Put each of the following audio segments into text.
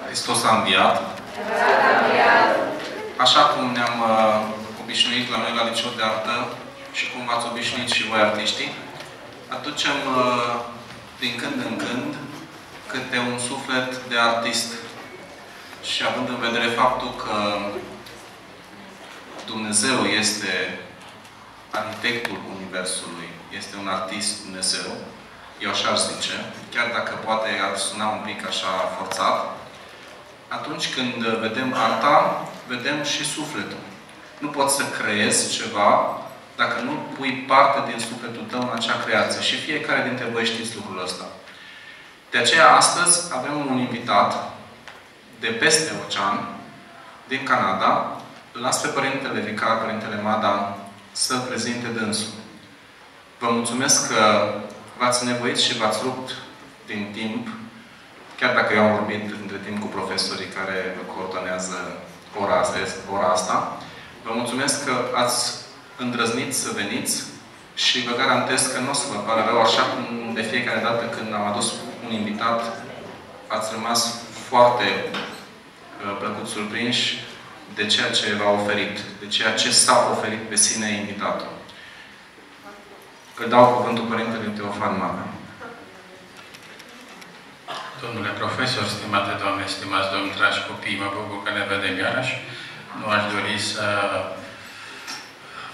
Hristos a înviat. Așa cum ne-am obișnuit la noi la Liceul de Artă și cum v-ați obișnuit și voi artiștii, aducem din când în când câte un suflet de artist. Și având în vedere faptul că Dumnezeu este arhitectul Universului, este un artist Dumnezeu, eu așa aș zice, chiar dacă poate ar suna un pic așa forțat, atunci când vedem arta, vedem și sufletul. Nu poți să creezi ceva dacă nu pui parte din sufletul tău în acea creație. Și fiecare dintre voi știți lucrul ăsta. De aceea, astăzi, avem un invitat de peste ocean, din Canada. Las pe Părintele Vicar, Părintele Mada, să prezinte dânsul. Vă mulțumesc că v-ați nevoit și v-ați rupt din timp, chiar dacă eu am vorbit între timp cu profesorii care vă coordonează ora asta. Vă mulțumesc că ați îndrăznit să veniți și vă garantez că nu o să vă pară rău, așa cum de fiecare dată când am adus un invitat, ați rămas foarte plăcut surprinși de ceea ce v-a oferit, de ceea ce s-a oferit pe sine invitatul. Îi dau cuvântul Părintele Teofan Mada. Domnule profesor, stimate doamne, stimați domni, dragi copii, mă bucur că ne vedem iarăși. Nu aș dori să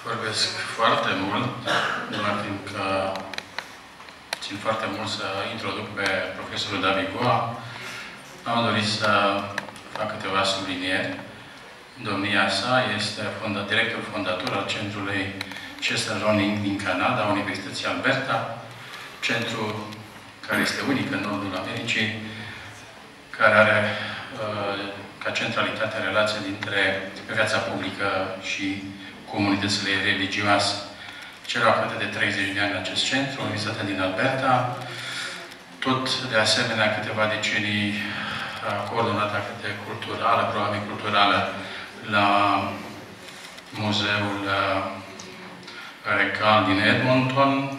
vorbesc foarte mult, doar fiindcă țin foarte mult să introduc pe profesorul Dragoi. Am dorit să fac câteva sublinieri. Domnia sa este director fondator al centrului Chester Learning din Canada, a Universității Alberta, centru care este unic în nordul Americii, care are ca centralitate relația dintre viața publică și comunitățile religioase. Cel aflat de 30 de ani în acest centru, Universitatea din Alberta, tot de asemenea câteva decenii coordonat activitate culturală, programe culturale la Muzeul Regal din Edmonton.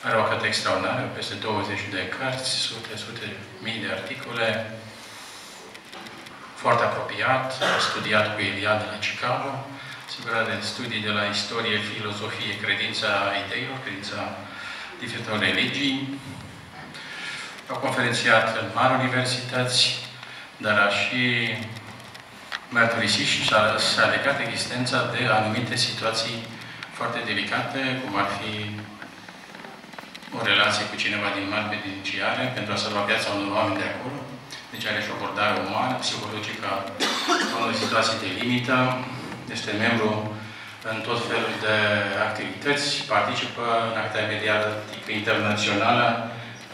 Are o carte extraordinară, peste 20 de cărți, sute mii de articole. Foarte apropiat, a studiat cu Eliade de la Chicago, sigur de studii de la istorie, filozofie, credința ideilor, credința diferitelor religii. A conferențiat în mari universități, dar a și mărturisit și s-a legat existența de anumite situații foarte delicate, cum ar fi o relație cu cineva din mari beneficiare pentru a salva viața unor oameni de acolo. Deci are și o abordare umană, psihologică, în situații de limită. Este membru în tot felul de activități, participă în activitatea mediatică internațională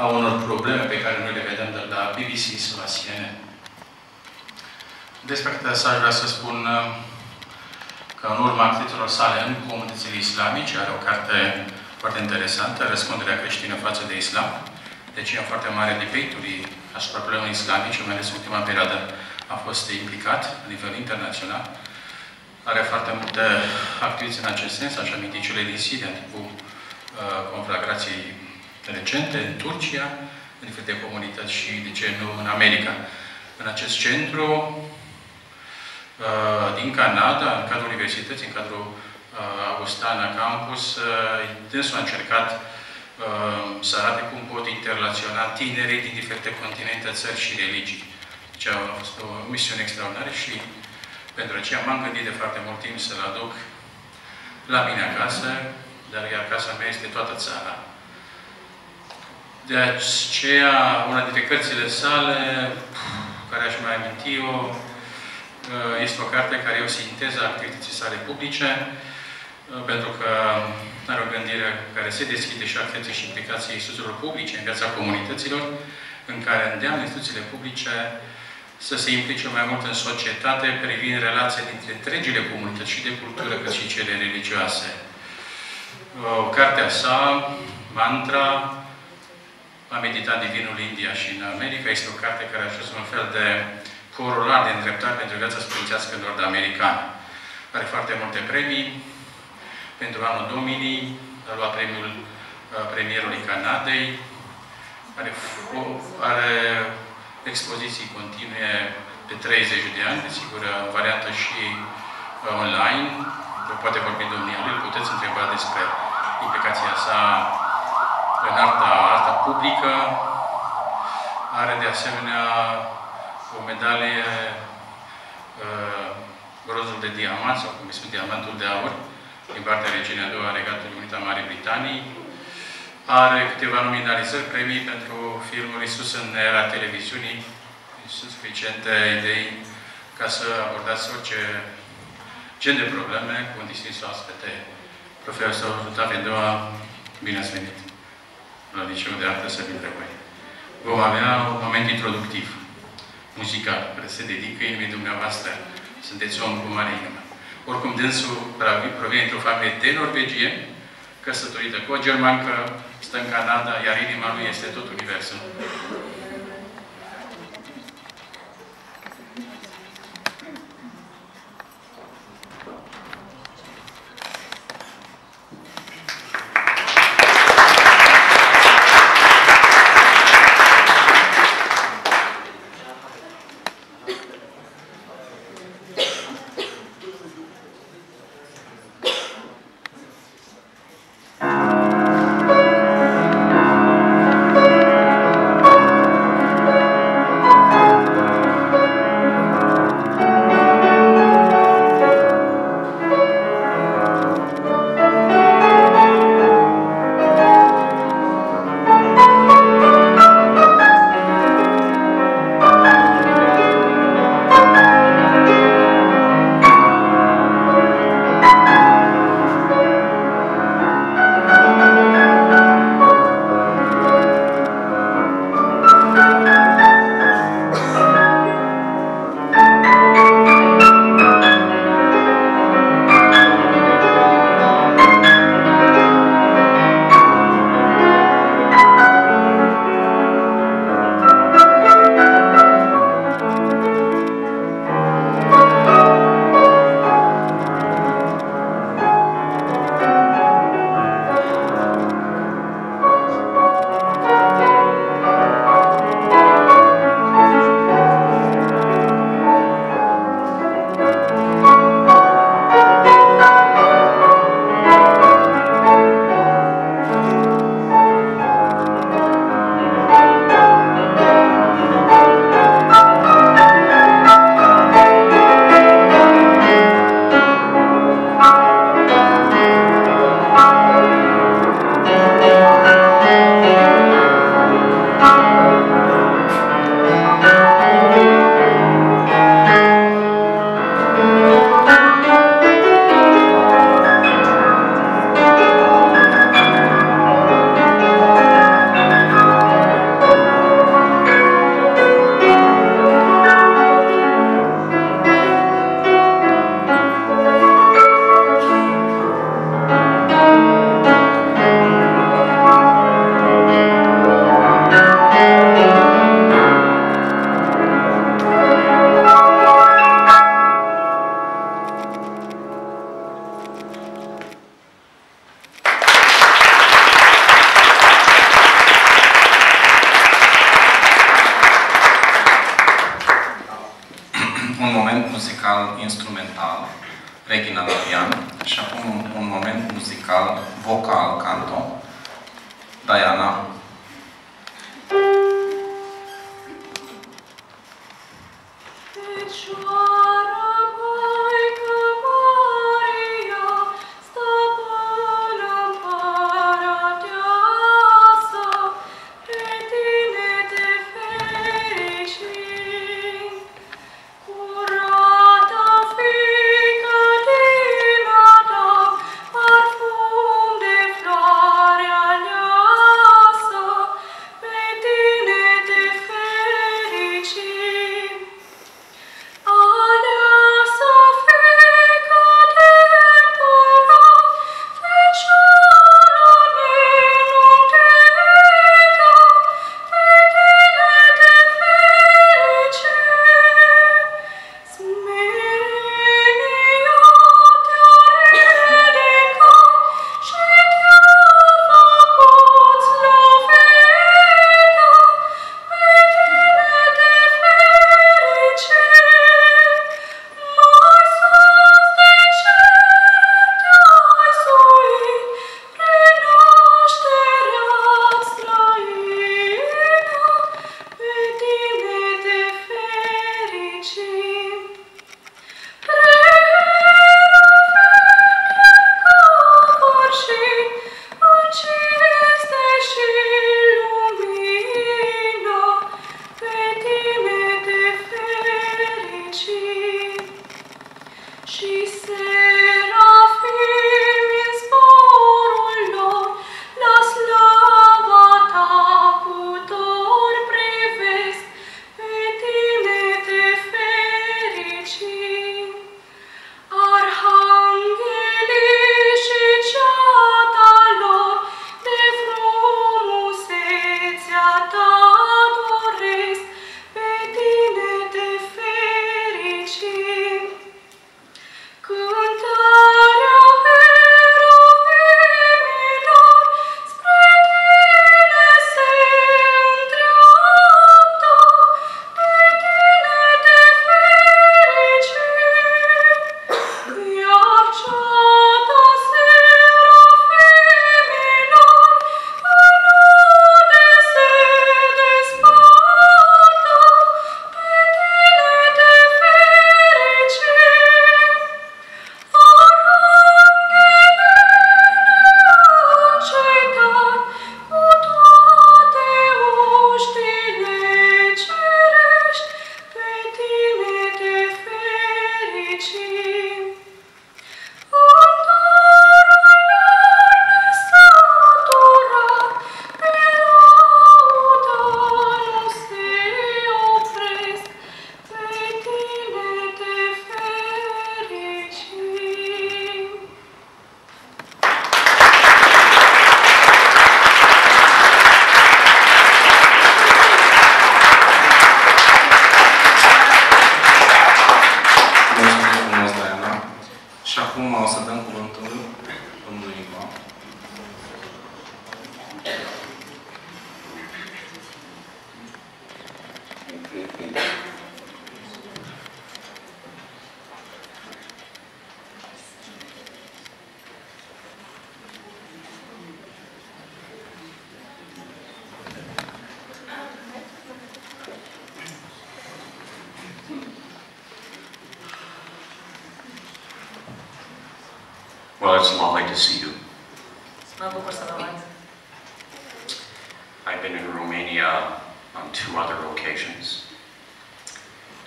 a unor probleme pe care noi le vedem de la BBC sau la CNN. Despre câte să aș vrea să spun că în urma activităților sale în comunitățile islamice are o carte foarte interesantă, Răspunderea creștină față de islam. Deci e foarte mare debate-uri asupra problemelor islamice, mai ales în ultima perioadă a fost implicat la nivel internațional. Are foarte multe activități în acest sens, așa amintit cele din Siria, în timpul conflagrației recente, în Turcia, în diferite comunități și, de ce nu, în America. În acest centru din Canada, în cadrul universității, în cadrul Augustana Campus, dânsul a încercat să arate cum pot interrelaționa tinerii din diferite continente, țări și religii. Deci a fost o misiune extraordinară și pentru aceea m-am gândit de foarte mult timp să-l aduc la mine acasă, dar iar casa mea este toată țara. De aceea, una dintre cărțile sale, care aș mai aminti-o, este o carte care e o sinteză a activității sale publice, pentru că are o gândire care se deschide și activității și implicației instituțiilor publice în viața comunităților, în care îndeamnă instituțiile publice să se implice mai mult în societate privind relația dintre întregile comunități și de cultură, cât și cele religioase. Cartea sa, Mantra, a meditat Divinul India și în America, este o carte care a fost un fel de corolar de îndreptare pentru viața studențească nord-americană. Are foarte multe premii. Pentru anul Dominii a luat premiul premierului Canadei. Are expoziții continue pe 30 de ani, desigur, în variantă și online. Poate vorbi domnia lui, puteți întreba despre implicația sa în arta publică. Are de asemenea o medalie rozul de diamant, sau cum este diamantul de aur, din partea reginei a doua a Regatului Unit a Marii Britanii. Are câteva nominalizări, premii pentru filmul Iisus în era televiziunii. Sunt suficiente idei ca să abordați orice gen de probleme cu un distins oaspete. Profesor Teofan, bine ați venit la Liceul de Artă Sabin Dragoi. Vom avea un moment introductiv, muzical, care se dedică inimii dumneavoastră. Sunteți om cu mare inimă. Oricum, dânsul provine într-o familie de norvegieni, căsătorită cu o germancă, stă în Canada, iar inima lui este tot universul. instrumental, Regina la pian, și acum un moment muzical, vocal, canto, Diana. I Well, it's lovely to see you. Mă bucur să vă văd. I've been in Romania on 2 other occasions.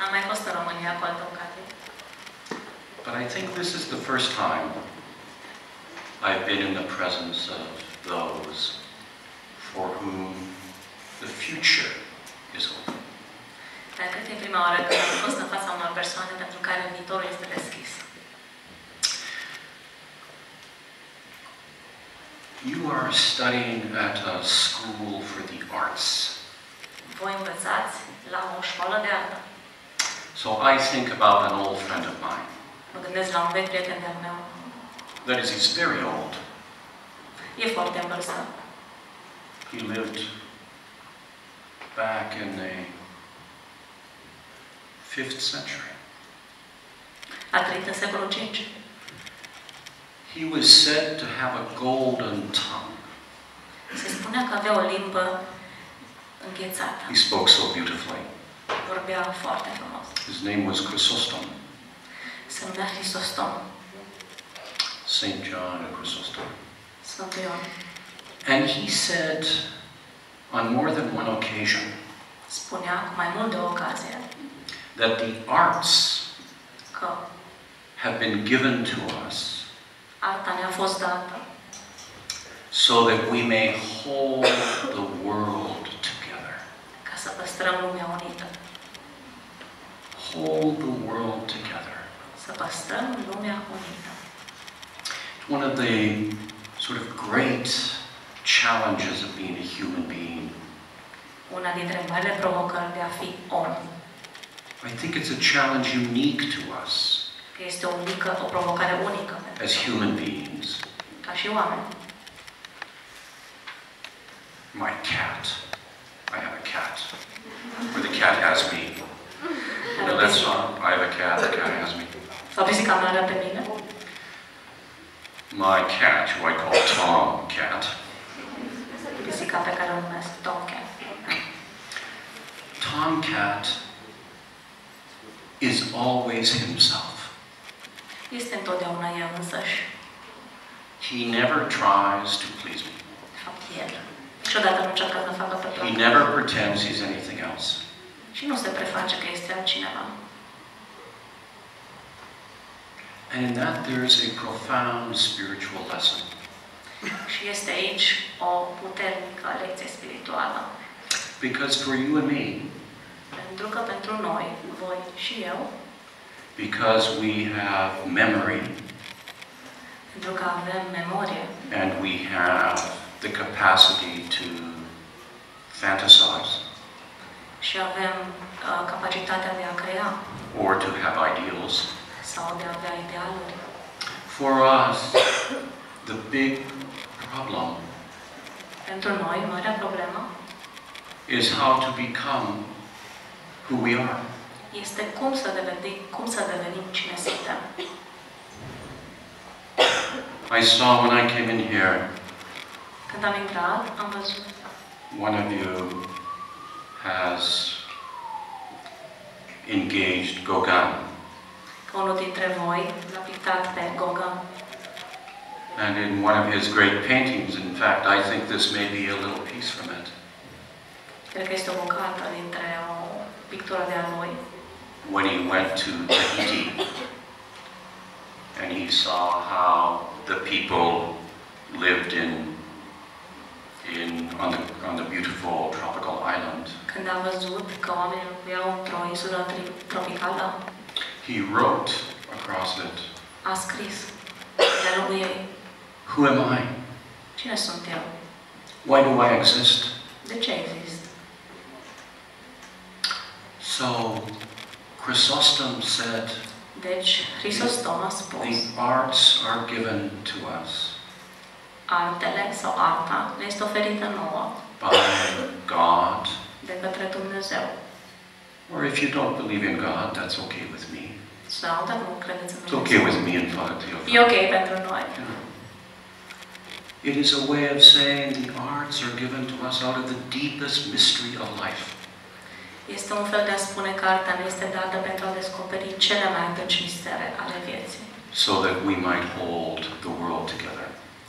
Am mai fost în România cu alte ocazii. But I think this is the first time I've been in the presence of those for whom the future is open. Dar cred că e prima oară când am fost în fața unor persoane pentru care viitorul este deschis. You are studying at a school for the arts. Voi învățați la o școală de artă. So I think about an old friend of mine. Mă gândesc la un vechi prieten de-al meu. That is, he's very old. E foarte în vârstă. He lived back in the 5th century. A trăit în secolul V. He was said to have a golden tongue. Se spunea că avea o limbă înghețată. He spoke so beautifully. Vorbea foarte frumos. His name was Chrysostom. Se numea Hristostom. Saint John and Chrysostom. Sfântul Ioan. And he said on more than one occasion Spunea cu mai mult de o ocazie that the arts că have been given to us arta ne-a fost dată so that we may hold the world together. ca să păstrăm lumea unită. Hold the world together. Să păstrăm lumea unită. One of the sort of great challenges of being a human being. Una dintre marile provocări de a fi om. I think it's a challenge unique to us Că este o provocare unică as human beings. ca și oameni. My cat. I have a cat. Or the cat has me. No, that's not. I have a cat. The cat has me. Sau pisica mea are pe mine. My cat, who I call Tom Cat. Pisica pe care o numesc Tomcat. Tomcat is always himself. Este întotdeauna el însăși. He never tries to please me. De fapt, el. Niciodată nu încearcă să facă pe He plac. never pretends he's anything else. Și nu se preface că este altcineva. And in that there is a profound spiritual lesson. Și este aici o puternică lecție spirituală. Because for you and me, pentru că pentru noi, voi și eu, because we have memory, pentru că avem memorie, and we have the capacity to fantasize, și avem capacitatea de a crea, or to have ideals, sau de a avea idealuri. for us, the big problem Pentru noi, marea problemă is how to become who we are. este cum să devenim cine suntem. I saw when I came in here, Când am intrat, am văzut one of you has engaged Gauguin. că unul dintre voi l-a pictat pe Gauguin. And in one of his great paintings, in fact, I think this may be a little piece from it. Cred că este o bucată dintre o pictură de a lui. When he went to Tahiti and he saw how the people lived on the beautiful tropical island. Când a văzut că oamenii locuiau într-o insulă tropicală, He wrote across it, a scris de-a lungul ei: who am I? cine sunt eu? Why do I exist? De ce exist? So Chrysostom said, Deci, Hristostom a spus: the arts are given to us artele sau arta ne este oferită nouă by God. de către Dumnezeu. Or if you don't believe in God, that's okay with me. Sau, dacă nu credeți în It's Dumnezeu, okay with me and Father Teofan. e ok pentru noi. It is a way of saying the arts are given to us out of the deepest mystery of life. Este un fel de a spune că arta ne este dată pentru a descoperi cele mai adânci mistere ale vieții, So that we might hold the world together.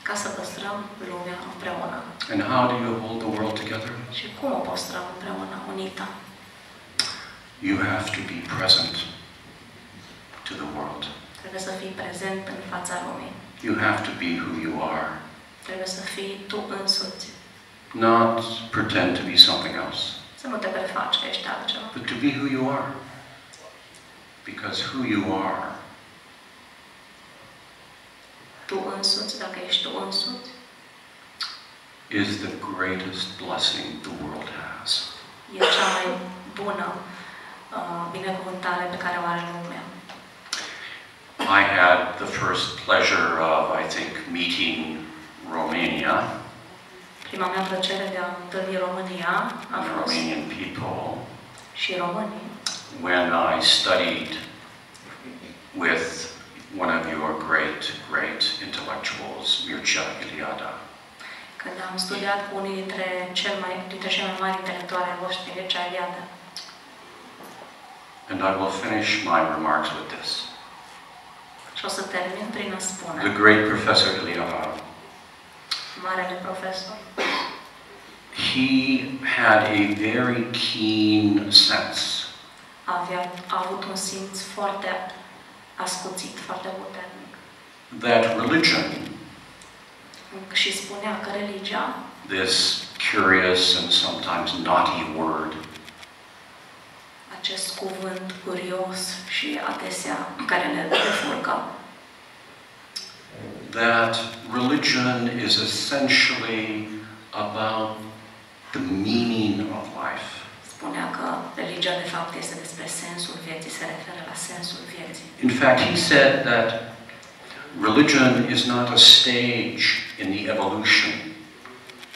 ca să păstrăm lumea împreună. And how do you hold the world together? Și cum o păstrăm împreună, unită? You have to be present to the world. Trebuie să fii prezent în fața lumii. You have to be who you are. Trebuie să fii tu însuți. Not pretend to be something else, Să nu te prefaci că ești altceva. but to be who you are. Because who you are Tu însuți, dacă ești tu însuți, is the greatest blessing the world has. e cea mai bună binecuvântare pe care o are lumea. I had the first pleasure of, I think, meeting Romania, Prima mea plăcere de a întâlni România a and fost Romanian people, și românii, when I studied with one of your great intellectuals, Mircea Eliade. când am studiat cu unii dintre cei mai mari intelectuali ai voștri, Liceul de Artă. And I will finish my remarks with this. Și o să termin prin a spune: The great Professor Eliade, marele profesor, he had a very keen sense a avut un simț foarte ascuțit, foarte puternic. that religion, Și spunea că religia, this curious and sometimes naughty word, acest cuvânt curios și adesea care ne defurcă, that religion is essentially about the meaning of life. spunea că religia de fapt este despre sensul vieții, se referă la sensul vieții. In fact, he said that religion is not a stage in the evolution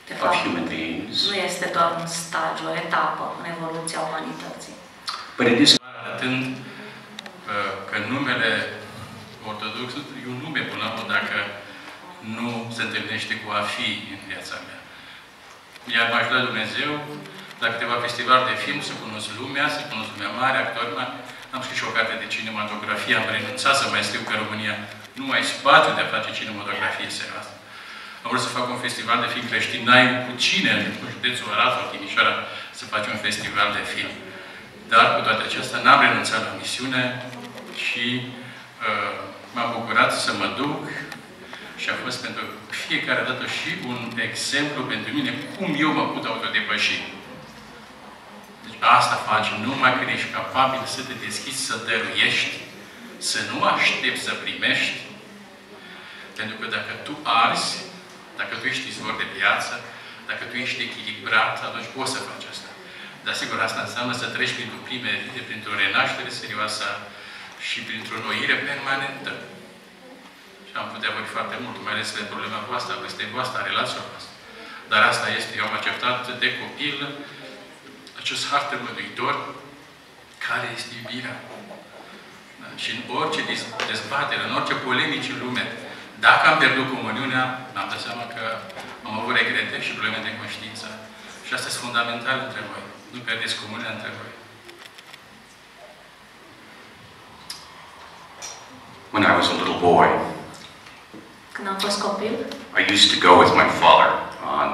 De of fapt, human beings, nu este doar un stagiu, o etapă în evoluția umanității, but it is Arătând că numele ortodox e un nume, până la urmă, dacă nu se întâlnește cu a fi în viața mea. Iar m-a ajutat Dumnezeu la câteva festivaluri de film, să cunosc lumea, să cunosc lumea mare, actori mari. Am scris și o carte de cinematografie, am renunțat să mai scriu că România nu mai spațiu de a face cinematografie serioasă. Am vrut să fac un festival de film creștin, n-ai cu cine în județul Arad sau Timișoara să faci un festival de film. Dar cu toate acestea n-am renunțat la misiune și m-am bucurat să mă duc și a fost pentru fiecare dată și un exemplu pentru mine cum eu mă pot autodepăși. Deci asta faci numai când ești capabil să te deschizi, să dăruiești, să nu aștepți să primești. Pentru că dacă tu arzi, dacă tu ești izvor de viață, dacă tu ești echilibrat, atunci poți să faci asta. Dar sigur, asta înseamnă să treci printr-o primerire, printr-o renaștere serioasă și printr-o noire permanentă. Și am putea vorbi foarte mult, mai ales de problema voastră, a vârstei voastre, a relațiilor voastre. Dar asta este, eu am acceptat de copil acest har tămăduitor care este iubirea. Da? Și în orice dezbatere, în orice polemici în lume, dacă am pierdut comuniunea, mi-am dat seama că am avut regrete și probleme de conștiință. Și asta este fundamental între voi. Nu pierdeți comuniunea între voi. When I was a little boy, Când am fost copil, I used to go with my father on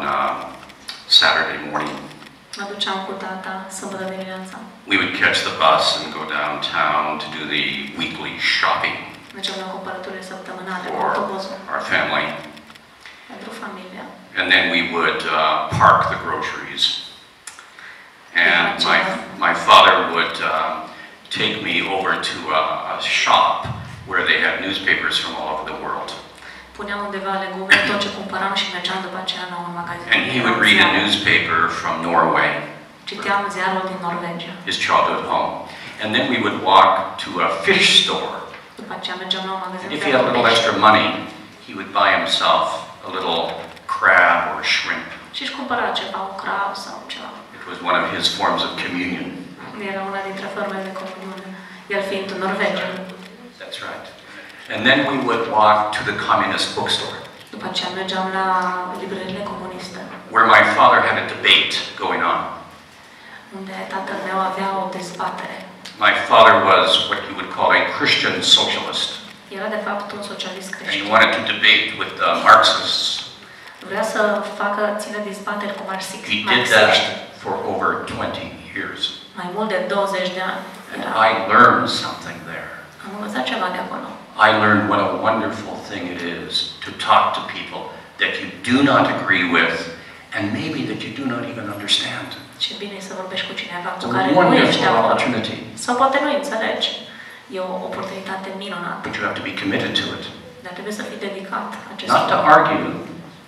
Saturday morning. mă duceam cu tata sâmbătă dimineața. We would catch the bus and go downtown to do the weekly shopping Mergeam la cumpărăturile săptămânale cu for autobuzul our family. pentru familia. And then we would park the groceries. And my father would take me over to a shop where they had newspapers from all over the world. Puneam undeva legume, tot ce cumpăram și mergeam după aceea la un magazin. And he would read a newspaper from Norway, Citeam ziarul din Norvegia. his childhood home. And then we would walk to a fish store. După aceea mergeam la un magazin And if de he had a little pește. extra money, he would buy himself a little crab or shrimp. Și își cumpăra ceva, un crab sau ceva. It was one of his forms of communion. Era una dintre formele de comuniune. El fiind în Norvegia. That's right. And then we would walk to the communist bookstore, După aceea mergeam la librările comuniste, where my father had a debate going on. unde tatăl meu avea o dezbatere. My father was what you would call a Christian socialist, Era de fapt un socialist and he creștin. wanted to debate with the Marxists. Vrea să țină dezbateri cu He marxiști. did that for over 20 years. Mai mult de 20 de ani. And I learned something there. Am învățat ceva de acolo. I learned what a wonderful thing it is to talk to people that you do not agree with, and maybe that you do not even understand. Ce bine e să vorbești cu cineva cu It's a care nu ești de wonderful acord. opportunity, Sau poate nu înțelegi. E o oportunitate minunată. but you have to be committed to it. Dar trebuie să fii dedicat acestui Not to argue, you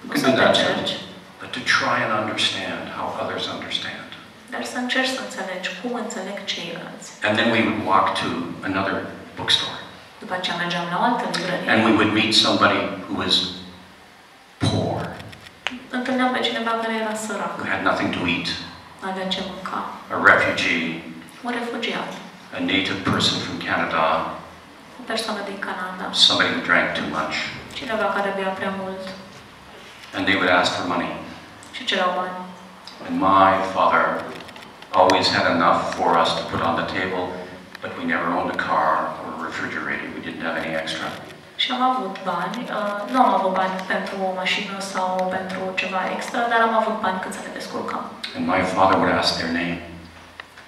Nu can să do te that too, cerci, but to try and understand how others understand. dar să încerci să înțelegi cum înțeleg ceilalți. And then we would walk to another bookstore, După aceea mergeam la o altă librărie. and we would meet somebody who was poor, Întâlneam pe cineva care era sărac, who had nothing to eat, nu avea ce mânca, a refugee, un refugiat, a native person from Canada, o persoană din Canada, somebody who drank too much, cineva care bea prea mult and they would ask for money. și cereau bani. And my father always had enough for us to put on the table, but we never owned a car or a refrigerator. We didn't have any extra. Și am avut bani, nu am avut bani pentru o mașină sau pentru ceva extra, dar am avut bani cât să ne descurcăm. And my father would ask their name,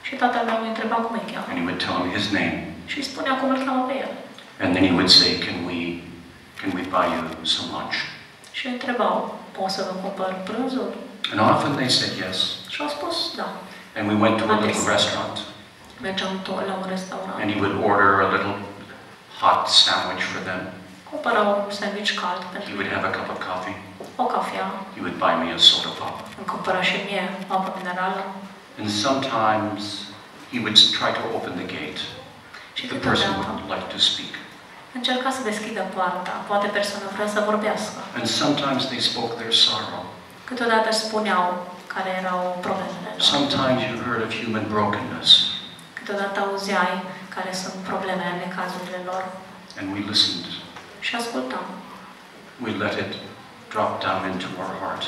Și tatăl meu îi întreba cum îi cheamă. and he would tell him his name. Și îi spunea cum îl cheamă pe el. And then he would say, can we buy you some lunch? Și îi întrebau, pot să vă cumpăr prânzul? And often they said yes. Și au spus, da. And we went to a little restaurant, Mergeam la un restaurant. and he would order a little hot sandwich for them. Cumpăra un sandwich cald He pentru would mine, have a cup of coffee. o cafea, He would buy me a soda pop. îmi cumpăra și mie o apă minerală. And sometimes he would try to open the gate. Și The person câteodată would like to speak. încerca să deschidă poarta, poate persoana vrea să vorbească. And sometimes they spoke their sorrow. Câteodată spuneau care erau problemele lor. Sometimes you heard of human brokenness. Câteodată auzeai care sunt problemele, necazurile lor. And we listened. Și ascultam. We let it drop down into our heart.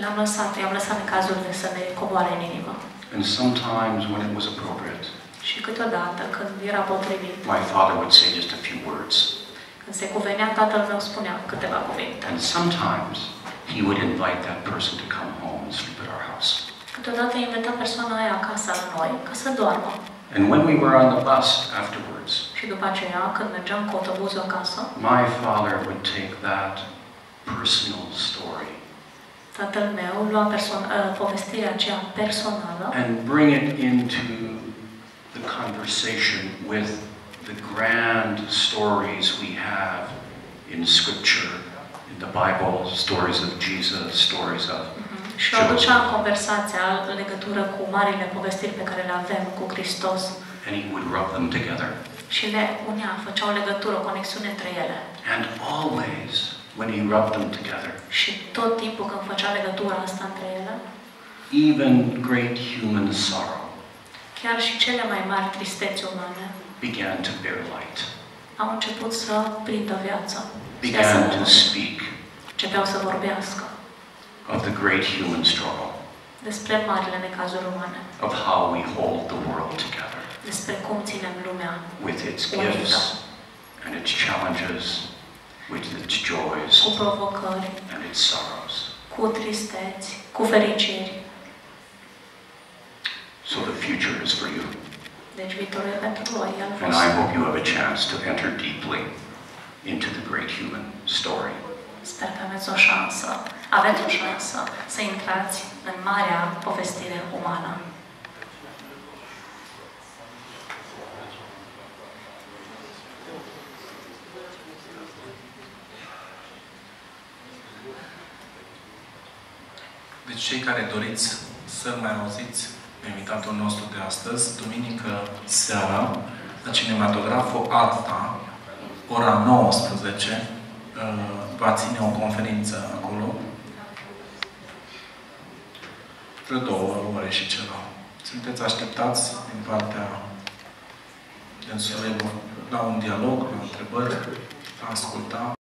I-am lăsat necazurile să ne coboare în inimă. And sometimes when it was appropriate, Și câteodată, când era potrivit, my father would say just a few words. când se cuvenea, tatăl meu spunea câteva cuvinte. And sometimes he would invite that person to come home and sleep at our house. Câteodată invita persoana aia acasă la noi, ca să doarmă. And when we were on the bus afterwards, Și după aceea, când mergeam cu autobuzul acasă, my father would take that personal story tatăl meu lua povestirea aceea personală and bring it into the conversation with the grand stories we have in Scripture, in the Bible, stories of Jesus, stories of și o aducea în conversația în legătură cu marile povestiri pe care le avem cu Hristos. and he would rub them together. Și le unea, făcea o legătură, o conexiune între ele. And always, when he rubbed them together, Și tot timpul când făcea legătura asta între ele, even great human sorrow chiar și cele mai mari tristeți umane began to bear light, au început să prindă viață. began to speak Începeau să vorbească of the great human struggle, despre marile necazuri umane, of how we hold the world together despre cum ținem lumea with its unită, gifts and its challenges, with its joys cu provocări, and its sorrows. cu tristeți, cu fericiri. So the future is for you. Deci viitorul e pentru voi, el And I hope you have a chance to enter deeply into the great human story. Sper că aveți o șansă să intrați în marea povestire umană. Deci cei care doriți să mai auziți invitatul nostru de astăzi, duminică seara, la cinematograful Arta, ora 19, va ține o conferință acolo, între 2 ore și ceva. Sunteți așteptați din partea dânsului la un dialog, la întrebări, la asculta.